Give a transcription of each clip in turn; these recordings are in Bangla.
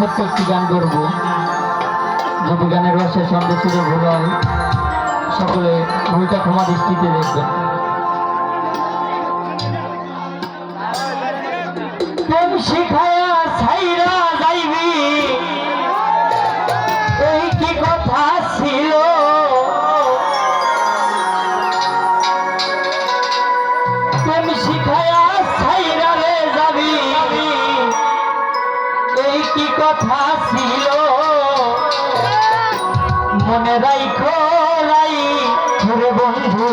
ছোট্ট একটি গান করবো। যদি গানের রসে সন্দেহ ছিল ভুল হয়, সকলে ভুলটা ক্ষমা দৃষ্টিতে দেখবেন। প্রেম শিখায়া ছাইরা যাইবি, এই কি কথা ছিল? প্রেম শিখায়া ছাইরা রে যাবি, এই কি কথা ছিল? মনে রাইখো রে বন্ধু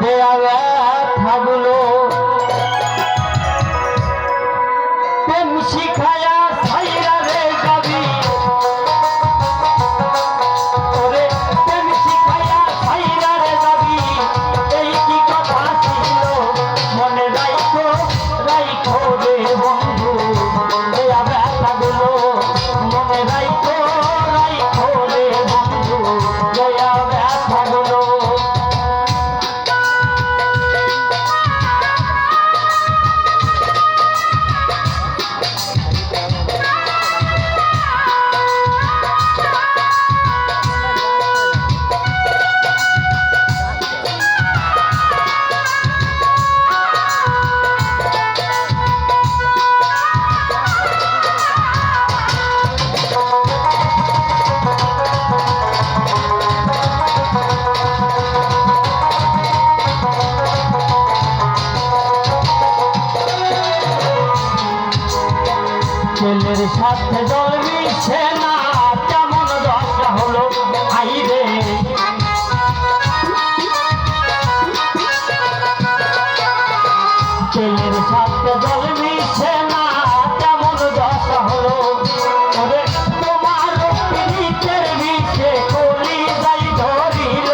দেয়া ব্যথাগুলো। প্রেম শিখায়া ছাইরা রে যাবি, ওরে প্রেম শিখায়া ছাইরা রে যাবি, এই কি কথা ছিল? মনে রাইখো রে বন্ধু দেয়া ব্যথাগুলো। মনে রাইখো রে বন্ধু দেয়া ব্যথাগুলো। ছেলের সাথে জল মিশে না, কেমন দশা হলো আইরে। ছেলের সাথে জল মিশে না, কেমন দশা হলো। ওরে তোমার পিরিতের বিষে কলি যাই ধরিল।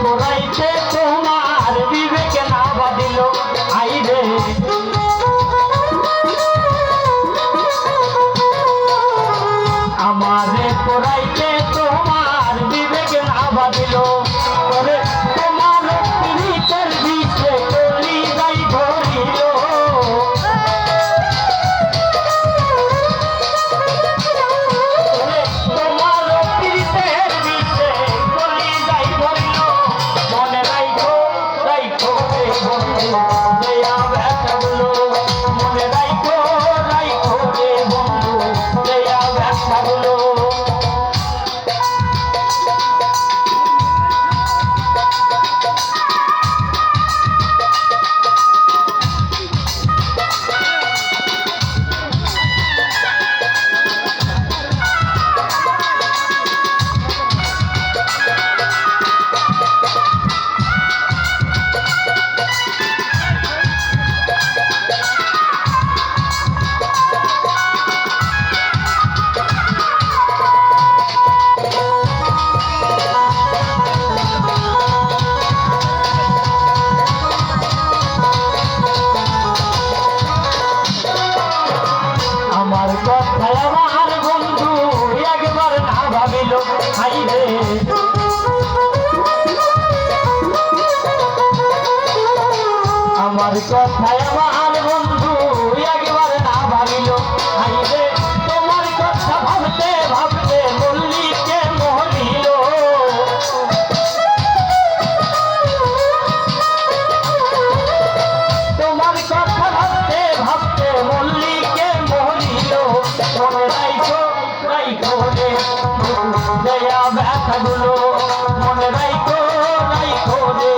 পোড়াইতে তোমার বিবেকে না বাদিল আইরে। আমারে পোড়াইতে তোমার বিবেকে না বাদিল। ওরে তোমার পিরিতের বিষে কলি যাই ধরিল। আমার কথায় আমার বন্ধু একবার না ভাবিল আইরে তোমার কথা ভাবতে ভাবতে মল্লিকে মহলি রাইখো রাইখো রে দেয়া ব্যথাগুলো মনে রাইখো রাইখো রে